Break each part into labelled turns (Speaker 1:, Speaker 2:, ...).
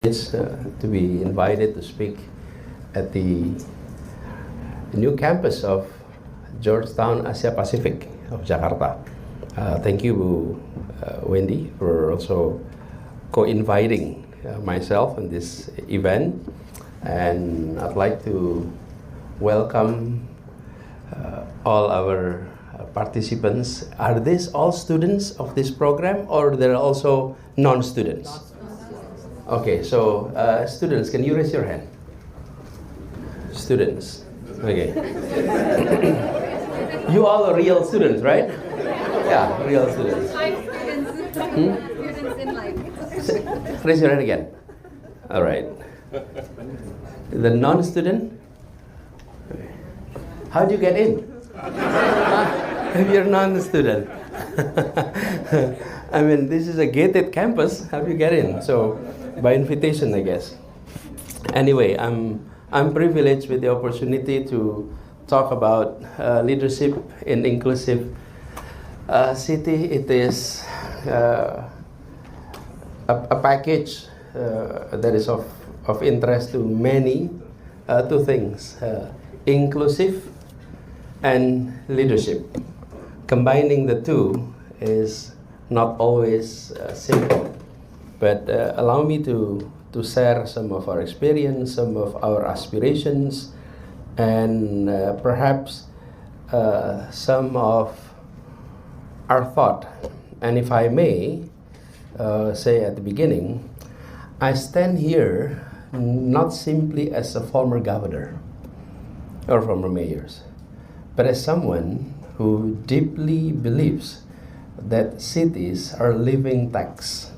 Speaker 1: It's to be invited to speak at the new campus of Georgetown Asia Pacific of Jakarta. Thank you, Wendy, for also co-inviting myself in this event. And I'd like to welcome all our participants. Are these all students of this program, or there are also non-students? Okay, so students, can you raise your hand? Students, okay. You all are real students, right? Yeah, real students.
Speaker 2: Life students. Students in life.
Speaker 1: Raise your hand again. All right. The non-student? How do you get in? If you're non-student. I mean, this is a gated campus. How do you get in? So, by invitation, I guess. Anyway, I'm privileged with the opportunity to talk about leadership in inclusive city. It is a package that is of interest to many. Two things: inclusive and leadership. Combining the two is not always simple. But allow me to share some of our experience, some of our aspirations, and perhaps some of our thought. And if I may say at the beginning, I stand here not simply as a former governor or former mayors, but as someone who deeply believes that cities are living texts,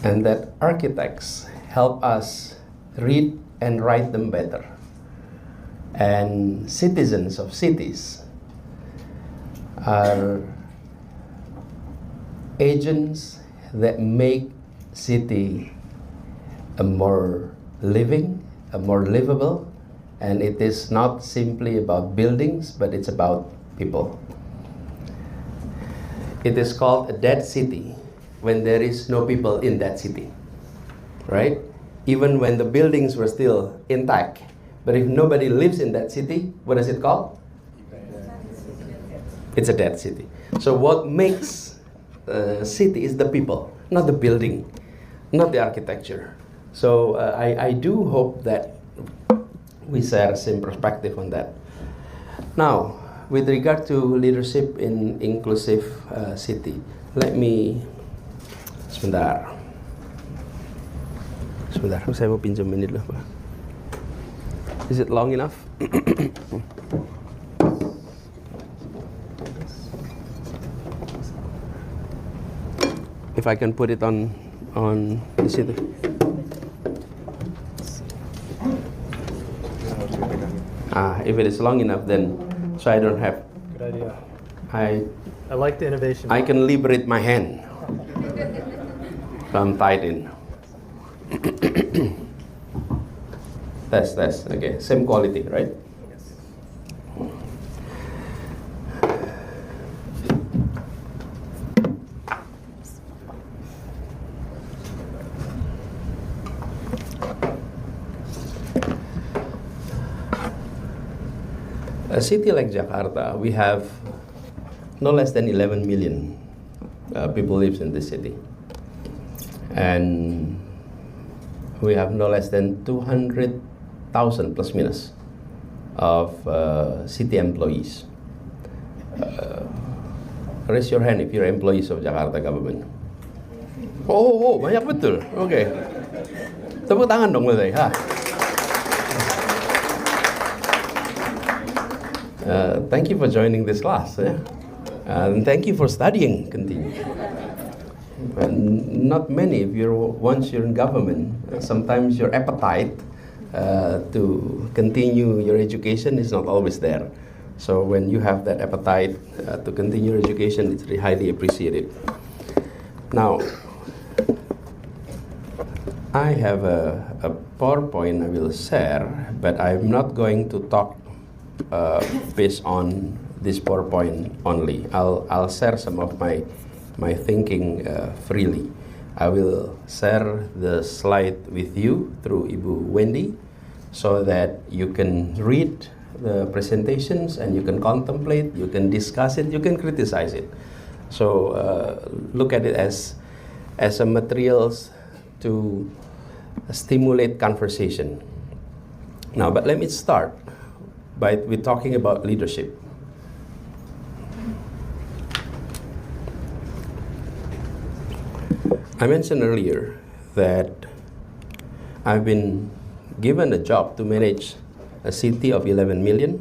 Speaker 1: and that architects help us read and write them better. And citizens of cities are agents that make city a more living, a more livable, and it is not simply about buildings, but it's about people. It is called a dead city when there is no people in that city, right? Even when the buildings were still intact. But if nobody lives in that city, what is it called? It's a dead city. So what makes a city is the people, not the building, not the architecture. So I do hope that we share the same perspective on that. Now, with regard to leadership in inclusive city, let me Sebentar, saya mau pinjam ini dulu, Pak. Is it long enough? If I can put it on di situ. If it is long enough, then so I don't have.
Speaker 3: Good idea.
Speaker 1: I
Speaker 3: like the innovation.
Speaker 1: I can liberate my hand. I'm tied in. Test. Okay, same quality, right?
Speaker 3: Yes.
Speaker 1: A city like Jakarta, we have no less than 11 million people lives in this city. And we have no less than 200,000 plus minus of city employees. Raise your hand if you're employees of Jakarta government. Oh, banyak betul. Oke. Tepuk tangan dong berarti. Thank you for joining this class. And thank you for studying. Continue. Not many. Once you're in government, sometimes your appetite to continue your education is not always there. So when you have that appetite to continue your education, it's really highly appreciated. Now, I have a PowerPoint I will share, but I'm not going to talk based on this PowerPoint only. I'll share some of my thinking freely. I will share the slide with you through Ibu Wendy so that you can read the presentations and you can contemplate, you can discuss it, you can criticize it. So look at it as a materials to stimulate conversation. Now, but let me start with talking about leadership. I mentioned earlier that I've been given a job to manage a city of 11 million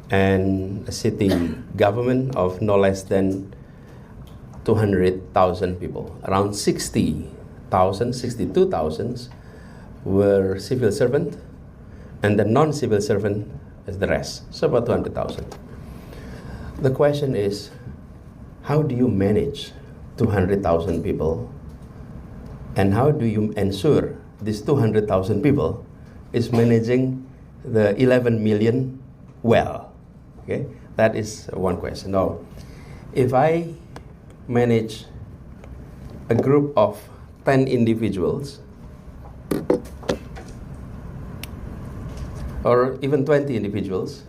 Speaker 1: and a city government of no less than 200,000 people. Around 62,000 were civil servant, and the non-civil servant is the rest, so about 200,000. The question is, how do you manage 200,000 people, and how do you ensure these 200,000 people is managing the 11 million well? Okay, that is one question. Now, if I manage a group of 10 individuals or even 20 individuals,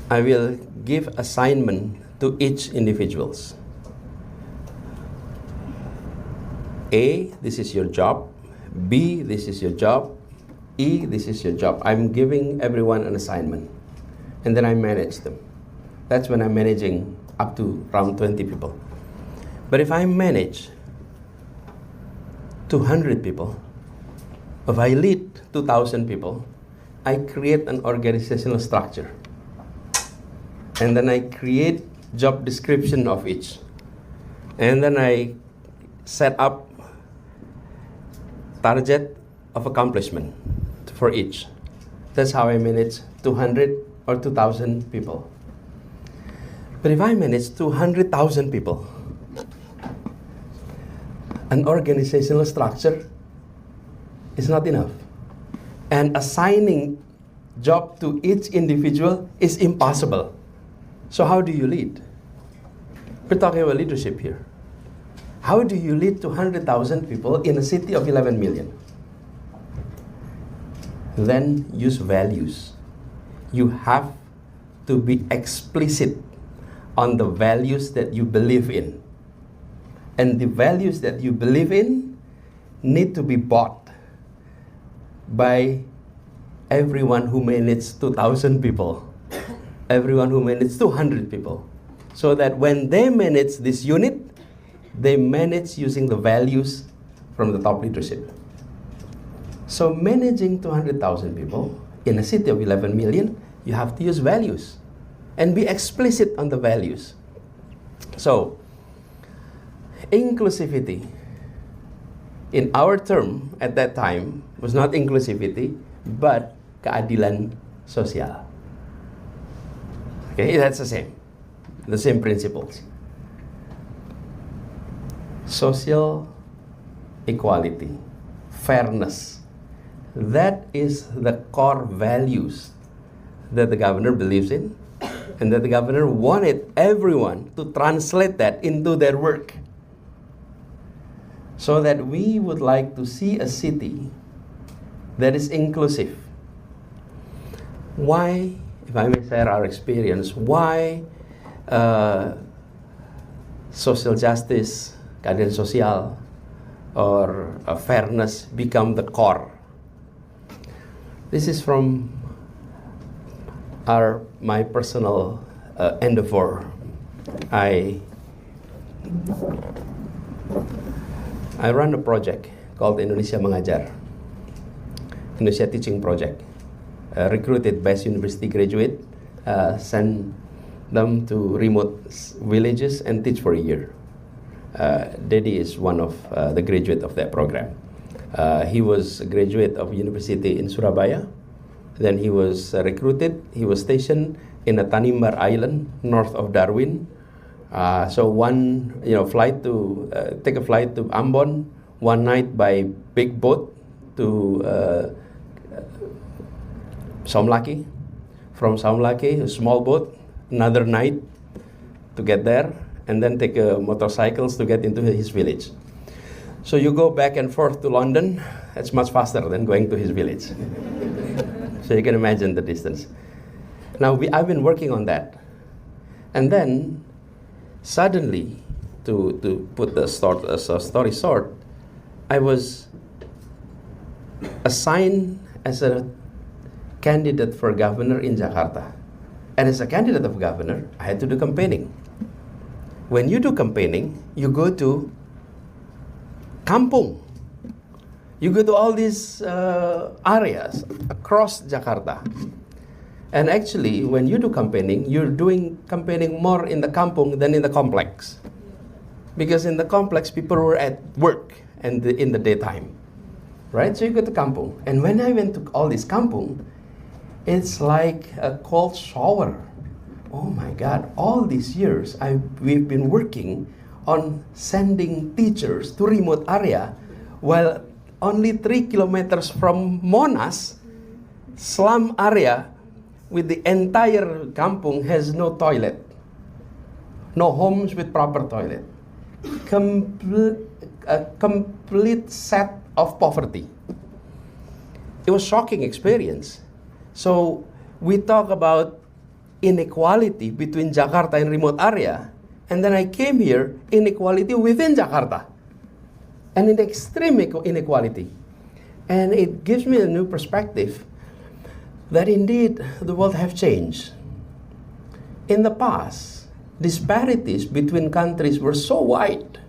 Speaker 1: I will give assignment to each individuals. A, this is your job. B, this is your job. E, this is your job. I'm giving everyone an assignment, and then I manage them. That's when I'm managing up to around 20 people. But if I manage 200 people, if I lead 2,000 people, I create an organizational structure. And then I create job description of each. And then I set up target of accomplishment for each. That's how I manage 200 or 2,000 people. But if I manage 200,000 people, an organizational structure is not enough. And assigning job to each individual is impossible. So how do you lead? We're talking about leadership here. How do you lead 200,000 people in a city of 11 million? Then use values. You have to be explicit on the values that you believe in. And the values that you believe in need to be bought by everyone who manages 2,000 people, everyone who manages 200 people, so that when they manage this unit, they manage using the values from the top leadership. So managing 200,000 people in a city of 11 million, you have to use values and be explicit on the values. So, inclusivity, in our term at that time, was not inclusivity, but keadilan sosial. Okay, that's the same principles. Social equality, fairness, that is the core values that the governor believes in, and that the governor wanted everyone to translate that into their work. So that we would like to see a city that is inclusive. Why, if I may share our experience, why social justice, keadilan sosial, or fairness become the core? This is from my personal endeavor. I run a project called Indonesia Mengajar, Indonesia Teaching Project. Recruited best university graduate, send them to remote villages and teach for a year. Dedi is one of the graduate of that program. He was a graduate of university in Surabaya. Then he was recruited. He was stationed in a Tanimbar Island north of Darwin. So take a flight to Ambon, one night by big boat to Somlaki. From Somlaki, a small boat, another night to get there, and then take motorcycles to get into his village. So you go back and forth to London, it's much faster than going to his village. So you can imagine the distance. Now I've been working on that. And then suddenly, to put the story short, I was assigned as a candidate for governor in Jakarta. And as a candidate of governor, I had to do campaigning. When you do campaigning, you go to kampung. You go to all these areas across Jakarta. And actually, when you do campaigning, you're doing campaigning more in the kampung than in the complex. Because in the complex, people were at work and in the daytime. Right? So you go to kampung. And when I went to all this kampung, it's like a cold shower. Oh my God, all these years we've been working on sending teachers to remote area, while only 3 kilometers from Monas, slum area with the entire kampung has no toilet. No homes with proper toilet. A complete set of poverty. It was a shocking experience. So we talk about inequality between Jakarta and remote area, and then I came here, inequality within Jakarta, and in extreme inequality. And it gives me a new perspective that indeed the world have changed. In the past, disparities between countries were so wide.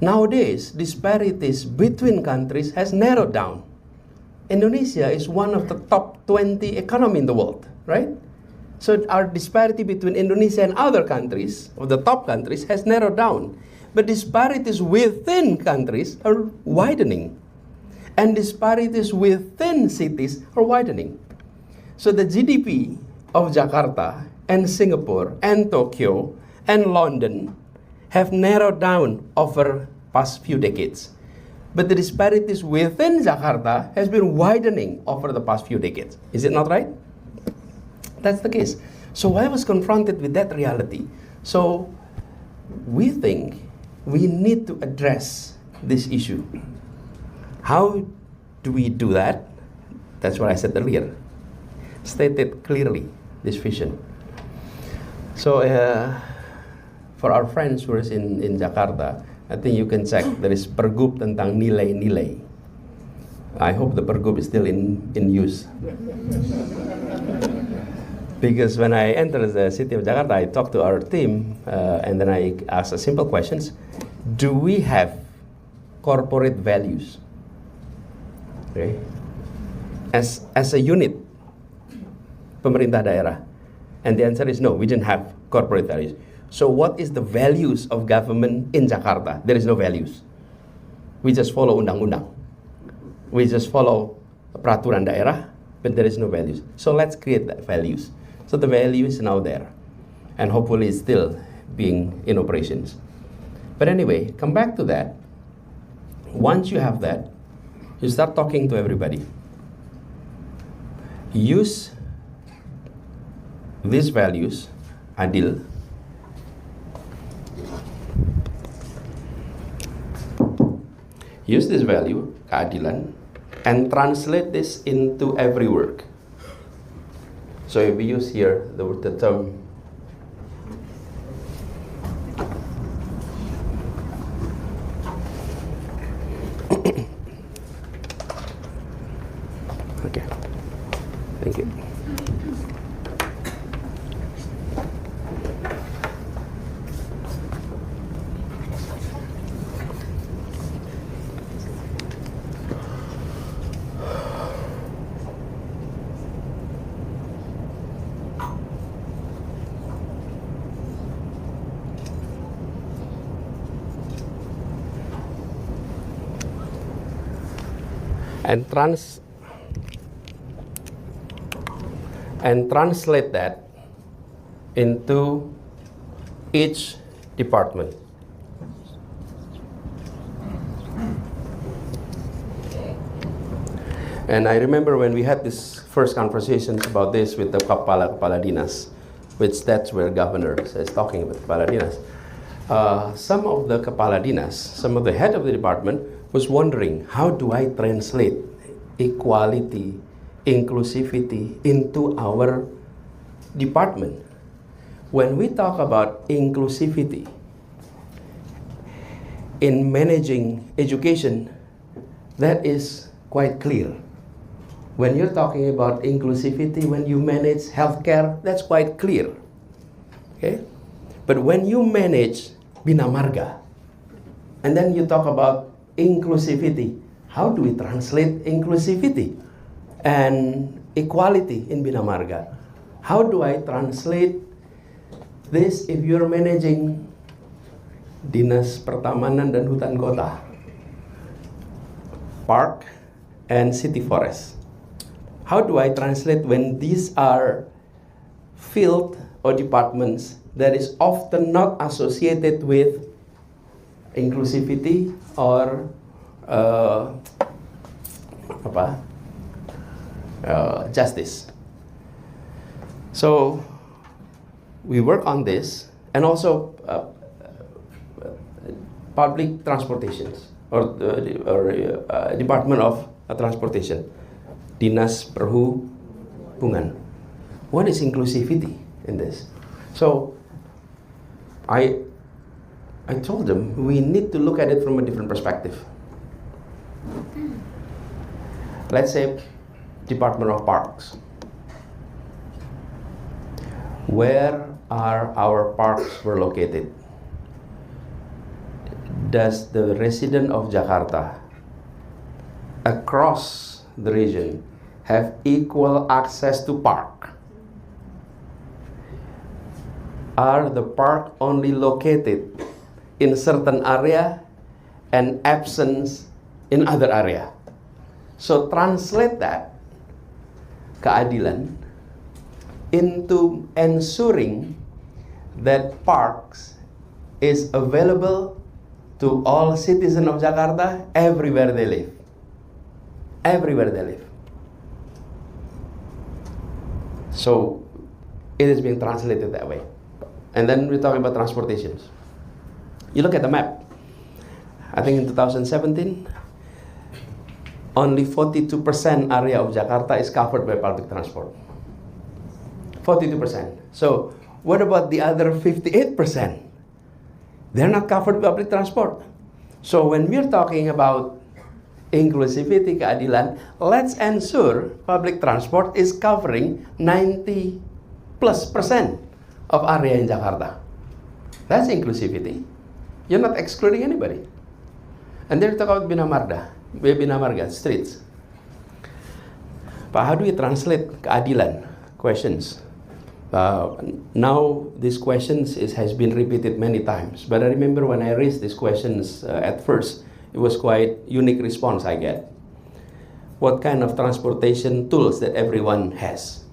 Speaker 1: Nowadays, disparities between countries has narrowed down. Indonesia is one of the top 20 economy in the world, right? So our disparity between Indonesia and other countries, or the top countries, has narrowed down. But disparities within countries are widening. And disparities within cities are widening. So the GDP of Jakarta and Singapore and Tokyo and London have narrowed down over past few decades. But the disparities within Jakarta has been widening over the past few decades. Is it not right? That's the case. So I was confronted with that reality. So we think we need to address this issue. How do we do that? That's what I said earlier. Stated clearly, this vision. So for our friends who are in Jakarta, I think you can check. There is pergub tentang nilai-nilai. I hope the pergub is still in use. Because when I entered the city of Jakarta, I talked to our team, and then I asked a simple questions. Do we have corporate values? Okay. As a unit, pemerintah daerah. And the answer is no, we didn't have corporate values. So what is the values of government in Jakarta? There is no values. We just follow undang-undang. We just follow peraturan daerah, but there is no values. So let's create that values. So the value is now there, and hopefully it's still being in operations. But anyway, come back to that. Once you have that, you start talking to everybody. Use these values, adil, use this value, keadilan, and translate this into every work. So if we use here the term okay, thank you. And translate that into each department. And I remember when we had this first conversations about this with the kepala dinas, which that's where governor is talking about kepala dinas. some of the kepala dinas, some of the head of the department was wondering, how do I translate equality, inclusivity into our department? When we talk about inclusivity in managing education, that is quite clear. When you're talking about inclusivity, when you manage healthcare, that's quite clear. Okay? But when you manage Bina Marga, and then you talk about inclusivity, how do we translate inclusivity and equality in Bina Marga? How do I translate this if you're managing Dinas Pertamanan dan Hutan Kota, Park and City Forest? How do I translate when these are field or departments that is often not associated with inclusivity or justice? So we work on this, and also public transportations or Department of Transportation, Dinas Perhubungan. What is inclusivity in this? So I told them we need to look at it from a different perspective. Let's say Department of Parks. Where are our parks were located? Does the resident of Jakarta across the region have equal access to park? Are the park only located in certain area and absent in other area? So translate that keadilan into ensuring that parks is available to all citizens of Jakarta everywhere they live. Everywhere they live. So it is being translated that way. And then we're talking about transportations. You look at the map. I think in 2017, only 42% area of Jakarta is covered by public transport. 42%. So what about the other 58%? They're not covered by public transport. So when we're talking about inclusivity, keadilan, let's ensure public transport is covering 90+% of area in Jakarta. That's inclusivity. You're not excluding anybody. And then we talk about Bina Marga, streets. But how do we translate keadilan questions? Now these questions has been repeated many times, but I remember when I raised these questions at first, it was quite unique response I get. What kind of transportation tools that everyone has?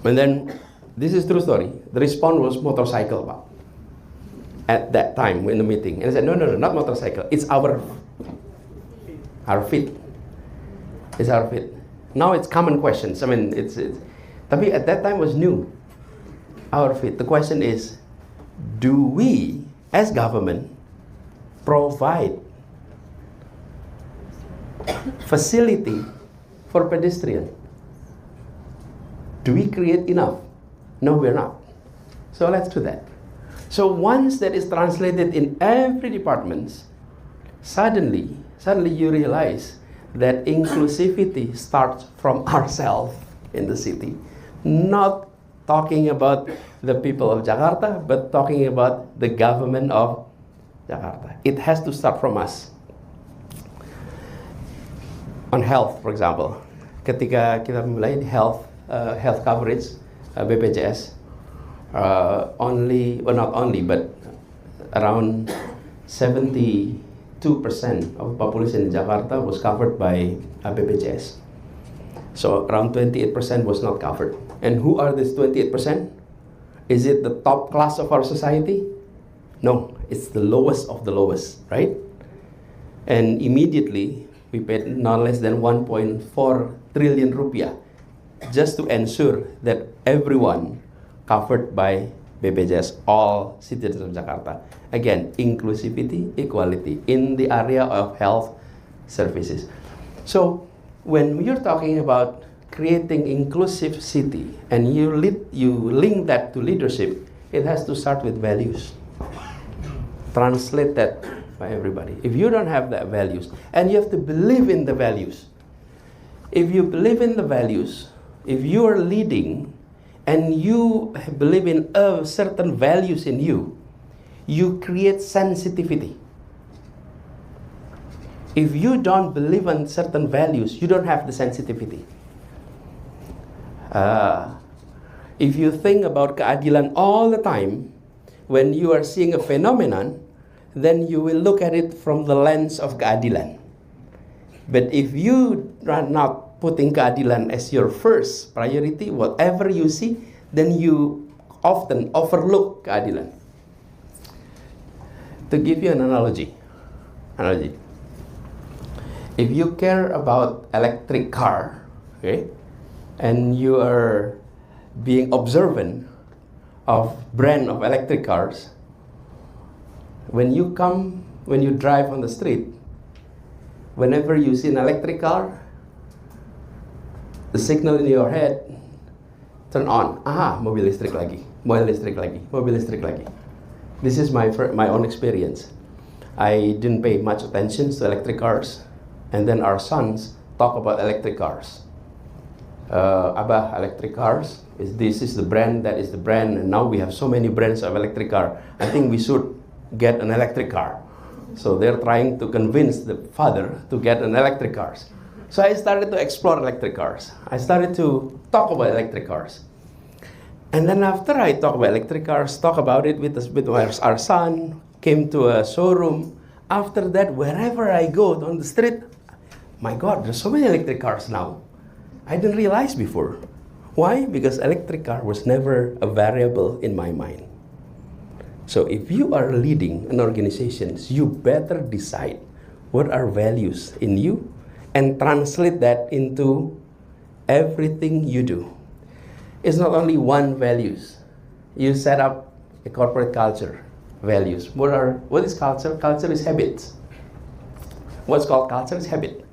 Speaker 1: And then, this is true story, the response was motorcycle at that time in the meeting. And I said, no, not motorcycle, it's our feet. It's our feet. Now it's common questions. I mean, it's tapi at that time was new. Our feet. The question is, do we as government provide facility for pedestrian? Do we create enough? No, we're not. So let's do that. So once that is translated in every department, suddenly you realize that inclusivity starts from ourselves in the city. Not talking about the people of Jakarta, but talking about the government of Jakarta. It has to start from us. On health, for example, ketika kita mulai health coverage, BPJS, not only, but around 72% of the population in Jakarta was covered by BPJS. So around 28% was not covered. And who are these 28%? Is it the top class of our society? No, it's the lowest of the lowest, right? And immediately, we paid not less than 1.4 trillion rupiah just to ensure that everyone covered by BPJS, all citizens of Jakarta. Again, inclusivity, equality in the area of health services. So when you're talking about creating inclusive city and you link that to leadership, it has to start with values. Translate that by everybody. If you don't have that values, and you have to believe in the values. If you believe in the values, if you are leading and you believe in certain values in you, you create sensitivity. If you don't believe in certain values, you don't have the sensitivity. If you think about keadilan all the time, when you are seeing a phenomenon, then you will look at it from the lens of keadilan. But if you are not putting keadilan as your first priority, whatever you see, then you often overlook keadilan. To give you an analogy, if you care about electric car, okay, and you are being observant of brand of electric cars, when you drive on the street, whenever you see an electric car, the signal in your head turn on. Aha, mobil listrik lagi, mobil listrik lagi, mobil listrik lagi. This is my own experience. I didn't pay much attention to electric cars, and then our sons talk about electric cars. Abah, electric cars, this is the brand, that is the brand, and now we have so many brands of electric car. I think we should get an electric car. So they're trying to convince the father to get an electric cars. So I started to explore electric cars. I started to talk about electric cars. And then after I talk about electric cars, talk about it with our son, came to a showroom. After that, wherever I go on the street, my God, there's so many electric cars now. I didn't realize before. Why? Because electric car was never a variable in my mind. So if you are leading an organization, you better decide what are values in you and translate that into everything you do. It's not only one values. You set up a corporate culture, values. What is culture? Culture is habits. What's called culture is habit.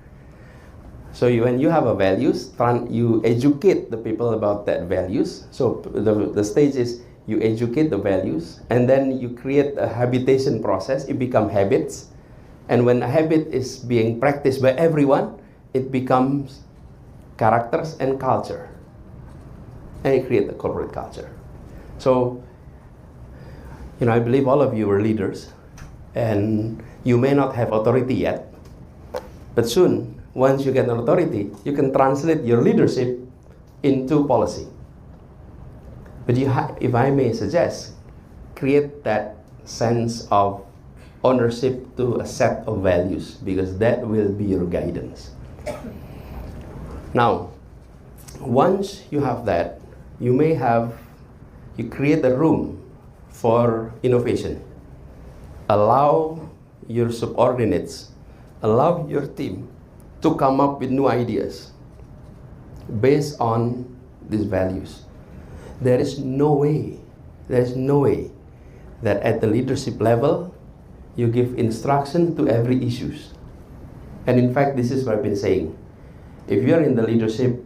Speaker 1: So when you have a values, you educate the people about that values. So the stage is you educate the values, and then you create a habitation process. It becomes habits, and when a habit is being practiced by everyone, it becomes characters and culture, and you create a corporate culture. So, I believe all of you are leaders, and you may not have authority yet, but soon, once you get an authority, you can translate your leadership into policy. But if I may suggest, create that sense of ownership to a set of values, because that will be your guidance. Now, once you have that, you create a room for innovation. Allow your subordinates, allow your team to come up with new ideas based on these values. There is no way that at the leadership level you give instruction to every issues. And in fact, this is what I've been saying. If you are in the leadership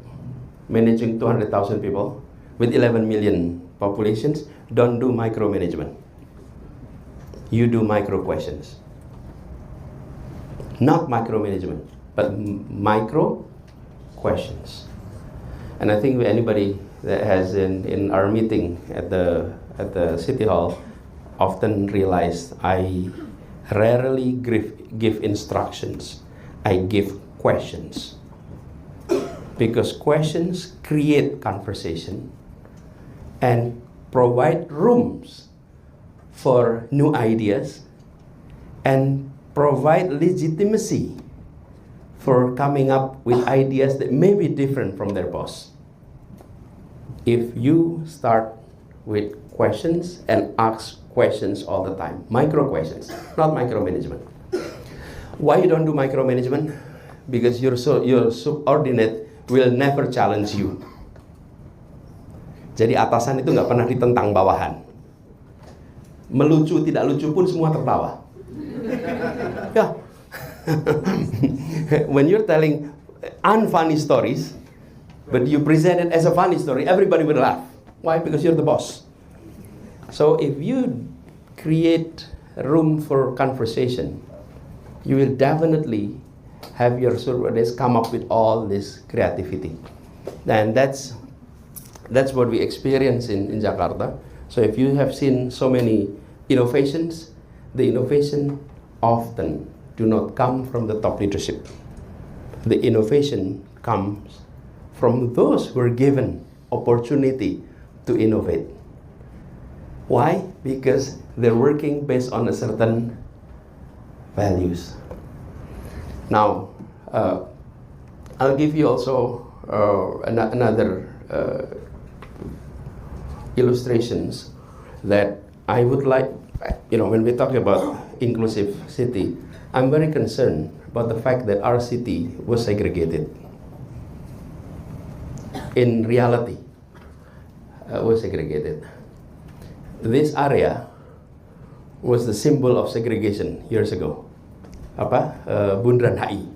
Speaker 1: managing 200,000 people with 11 million populations, don't do micromanagement. You do micro questions. Not micromanagement, but micro questions. And I think anybody that has in our meeting at the City Hall often realized I rarely give instructions. I give questions. Because questions create conversation and provide rooms for new ideas and provide legitimacy for coming up with ideas that may be different from their boss. If you start with questions and ask questions all the time, micro questions, not micromanagement. Why you don't do micromanagement? Because your subordinate will never challenge you. Jadi atasan itu nggak pernah ditentang bawahan. melucu tidak lucu pun semua tertawa. Ya. When you're telling unfunny stories, but you present it as a funny story, everybody will laugh. Why? Because you're the boss. So if you create room for conversation, you will definitely have your surveys come up with all this creativity. And that's what we experience in Jakarta. So if you have seen so many innovations, the innovation often do not come from the top leadership. The innovation comes from those who are given opportunity to innovate. Why? Because they're working based on a certain values. Now, I'll give you also another illustrations that I would like, when we talk about inclusive city, I'm very concerned about the fact that our city was segregated. In reality, was segregated. This area was the symbol of segregation years ago. Bundaran HI.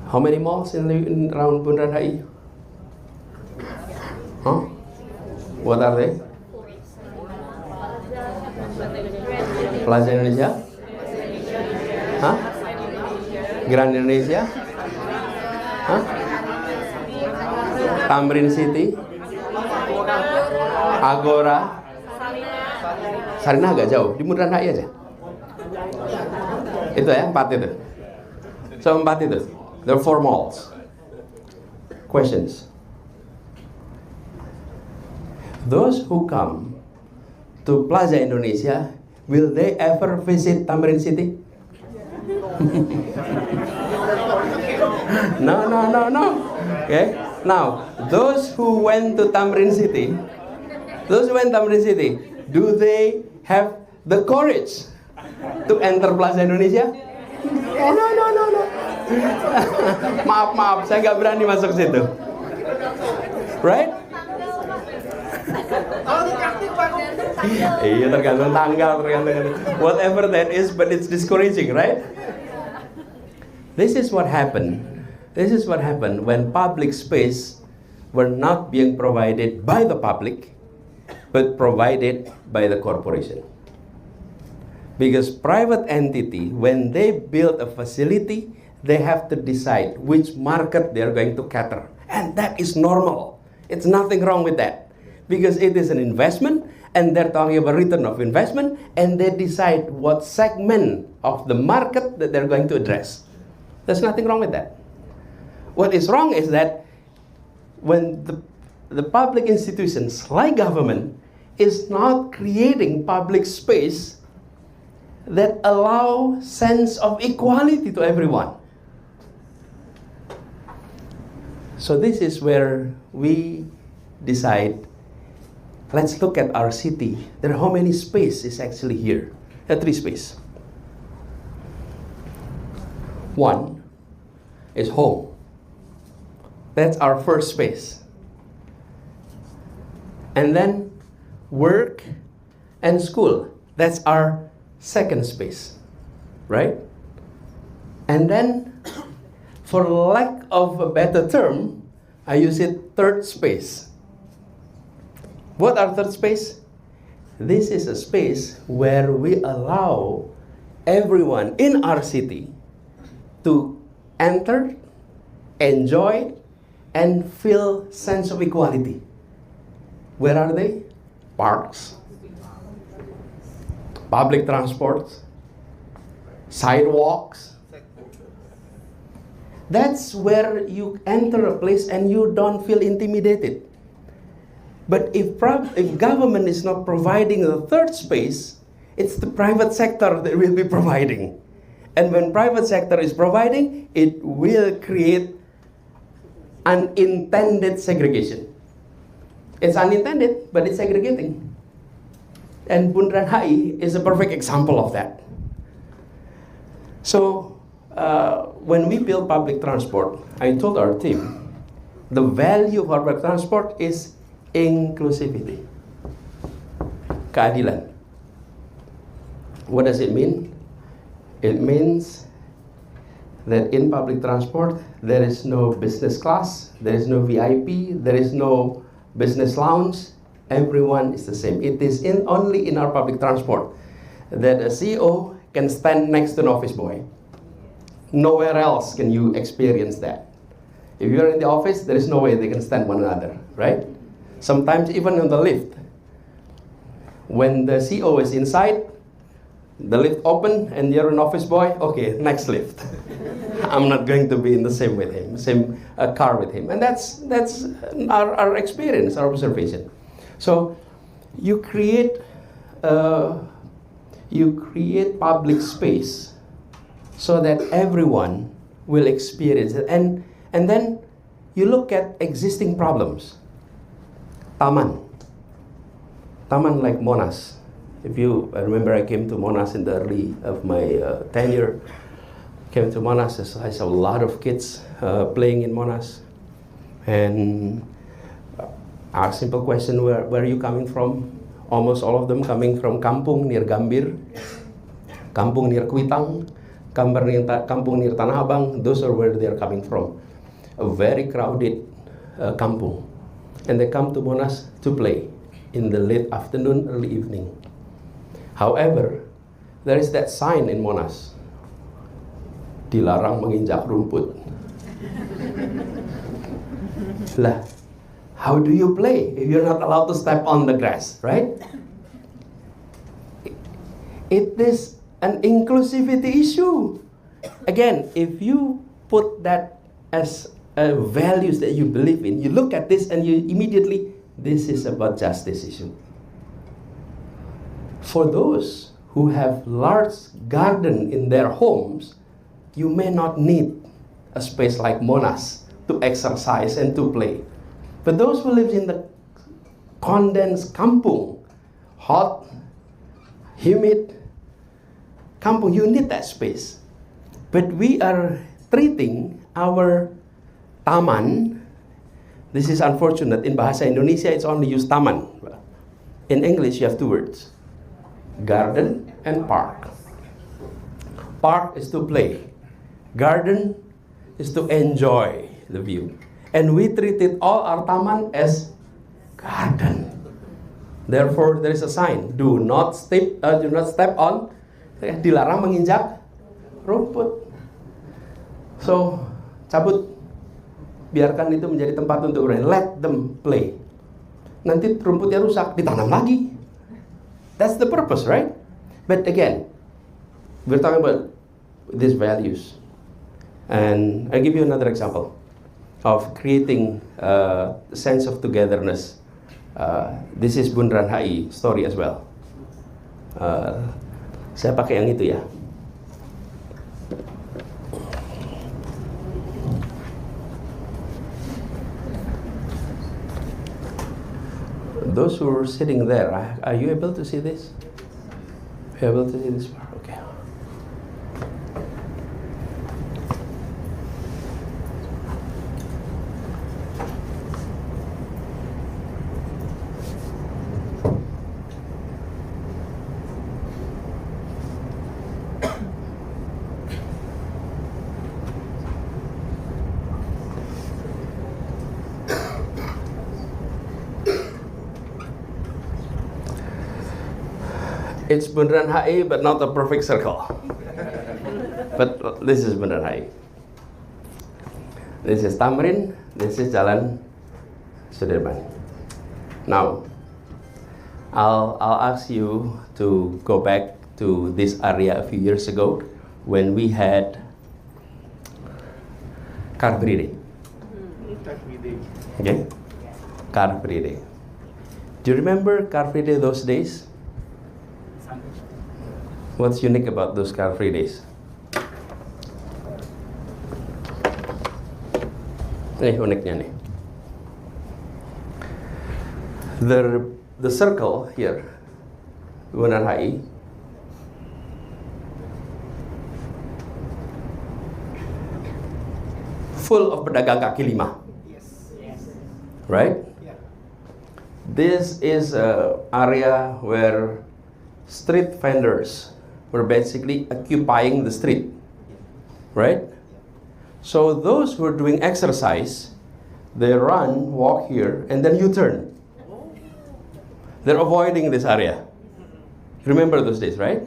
Speaker 1: How many malls in around Bundaran HI? Huh? What are they? Plaza Indonesia? Huh? Grand Indonesia? Huh? Tamrin City? Agora? Sarina agak jauh, di Bundaran HI aja. Itu ya, 4 itu. So 4 itu. There are 4 malls. Questions. Those who come to Plaza Indonesia, will they ever visit Tamrin City? No. Okay. Now, those who went to Tamrin City, do they have the courage to enter Plaza Indonesia? No. Maaf, saya nggak berani masuk situ. Right? Iya, tergantung tanggal, whatever that is, but it's discouraging, right? This is what happened when public space were not being provided by the public, but provided by the corporation. Because private entity, when they build a facility, they have to decide which market they are going to cater. And that is normal. It's nothing wrong with that. Because it is an investment, and they're talking about return of investment, and they decide what segment of the market that they're going to address. There's nothing wrong with that. What is wrong is that when the public institutions, like government, is not creating public space that allow sense of equality to everyone. So this is where we decide, let's look at our city. There are how many space is actually here? There are 3 space. 1 is home. That's our first space. And then work and school. That's our second space. Right? And then, for lack of a better term, I use it third space. What are third space? This is a space where we allow everyone in our city to enter, enjoy, and feel sense of equality. Where are they? Parks, public transport, sidewalks. That's where you enter a place and you don't feel intimidated. But if government is not providing the third space, it's the private sector that will be providing. And when private sector is providing, it will create unintended segregation. It's unintended, but it's segregating. And Bundaran HI is a perfect example of that. So, when we build public transport, I told our team, the value of public transport is inclusivity. keadilan. What does it mean? It means that in public transport, there is no business class, there is no VIP, there is no business lounge. Everyone is the same. It is only in our public transport that a CEO can stand next to an office boy. Nowhere else can you experience that. If you're in the office, there is no way they can stand one another, right? Sometimes even on the lift, when the CEO is inside, the lift open and you're an office boy, okay, next lift. I'm not going to be in the same with him, same car with him. And that's our experience, our observation. So you create public space so that everyone will experience it. And then you look at existing problems. Taman like Monas. I remember I came to Monas in the early of my tenure. Came to Monas, I saw a lot of kids playing in Monas. And a simple question, where are you coming from? Almost all of them coming from Kampung near Gambir, Kampung near Kuitang, Kampung near Tanah Abang. Those are where they are coming from. A very crowded kampung. And they come to Monas to play in the late afternoon, early evening. However, there is that sign in Monas. Dilarang menginjak rumput. Lah, how do you play if you're not allowed to step on the grass, right? It is an inclusivity issue. Again, if you put that as values that you believe in, you look at this and you immediately, this is about justice issue. For those who have large garden in their homes, you may not need a space like Monas to exercise and to play. But those who live in the condensed kampung, hot, humid kampung, you need that space. But we are treating our taman, this is unfortunate, in Bahasa Indonesia it's only used taman. In English you have two words, garden and park. Park is to play. Garden is to enjoy the view. And we treated all our taman as garden. Therefore, there is a sign, do not step on, dilarang menginjak rumput. So, cabut, biarkan itu menjadi tempat untuk bermain. Let them play. Nanti rumputnya rusak, ditanam lagi. That's the purpose, right? But again, we're talking about these values. And I'll give you another example of creating a sense of togetherness. This is Bundaran HI story as well. Saya pakai yang itu ya. Those who are sitting there, are you able to see this? Are you able to see this part? Okay. It's Bundaran HI, but not a perfect circle. But this is Bundaran HI. This is Tamrin. This is Jalan Sudirman. Now, I'll ask you to go back to this area a few years ago when we had Car Free Day. Okay? Car Free Day. Do you remember Car Free Day those days? What's unique about those Car Free Days? Uniknya nih. The circle here, Bundaran HI, full of pedagang kaki lima. Yes. Right? Yeah. This is an area where street vendors were basically occupying the street, right? So those who are doing exercise, they run, walk here, and then U-turn. They're avoiding this area. Remember those days, right?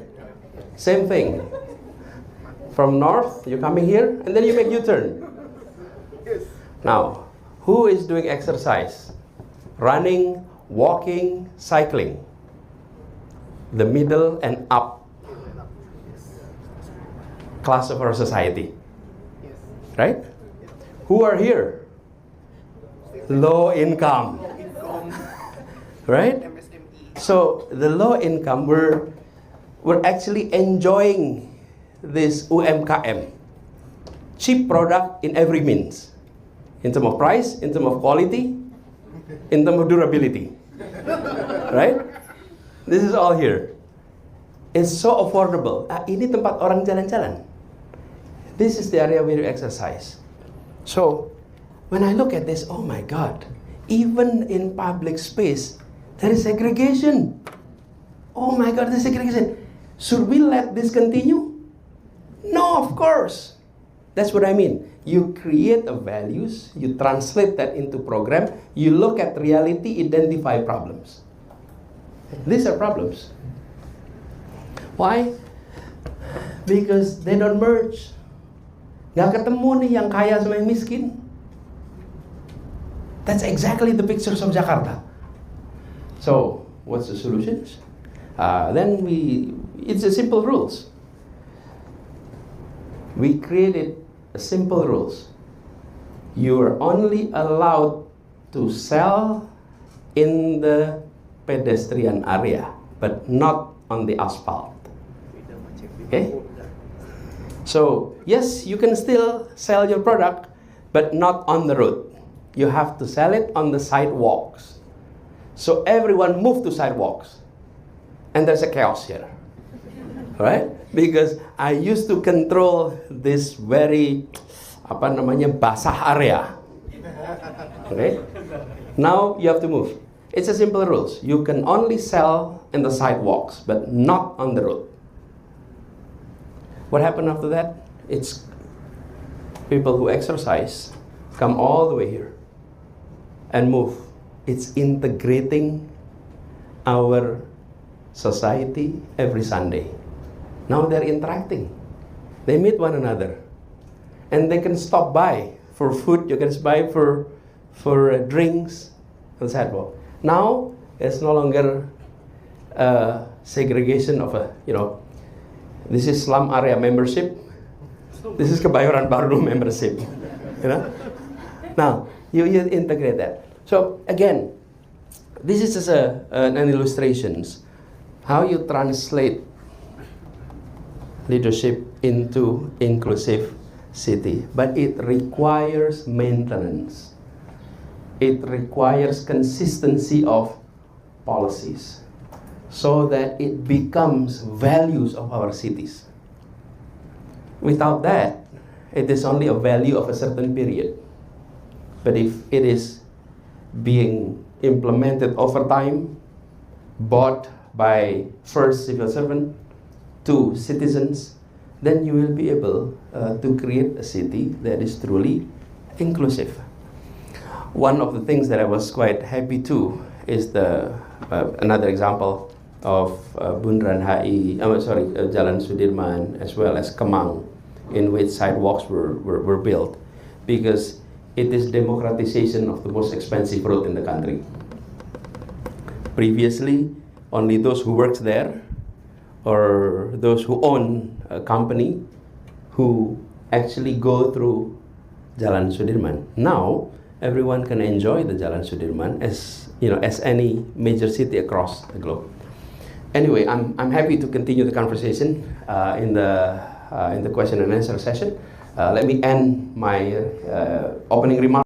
Speaker 1: Same thing. From north, you're coming here, and then you make U-turn. Now, who is doing exercise? Running, walking, cycling. The middle and up class of our society. Right? Who are here? Low income. Right? So the low income, we're actually enjoying this UMKM. Cheap product in every means. In terms of price, in terms of quality, in terms of durability. Right? This is all here. It's so affordable. Ini tempat orang jalan-jalan. This is the area where you exercise. So, when I look at this, oh my God, even in public space, there is segregation. Oh my God, there's segregation. Should we let this continue? No, of course. That's what I mean. You create a values, you translate that into program, you look at reality, identify problems. These are problems. Why? Because they don't merge. Gak ketemu nih yang kaya sama yang miskin. That's exactly the pictures of Jakarta. So, what's the solutions? It's a simple rules. We created a simple rules. You are only allowed to sell in the pedestrian area, but not on the asphalt. Okay? So, yes, you can still sell your product, but not on the road. You have to sell it on the sidewalks. So everyone move to sidewalks. And there's a chaos here. Right? Because I used to control this very, basah area. Okay? Now you have to move. It's a simple rules. You can only sell in the sidewalks, but not on the road. What happened after that? It's people who exercise come all the way here and move. It's integrating our society every Sunday. Now they're interacting. They meet one another. And they can stop by for food. You can buy for drinks on the sidewalk. Now, it's no longer segregation of this is slum area membership. This is Kebayoran Baru membership. Now, you integrate that. So, again, this is just an illustrations how you translate leadership into inclusive city. But it requires maintenance. It requires consistency of policies so that it becomes values of our cities. Without that, it is only a value of a certain period. But if it is being implemented over time, bought by first civil servant to citizens, then you will be able to create a city that is truly inclusive. One of the things that I was quite happy to is another example of Bundaran HI, Jalan Sudirman, as well as Kemang, in which sidewalks were built, because it is democratization of the most expensive road in the country. Previously, only those who worked there or those who own a company who actually go through Jalan Sudirman. Now, everyone can enjoy the Jalan Sudirman as any major city across the globe. Anyway, I'm happy to continue the conversation in the question and answer session. Let me end my opening remarks.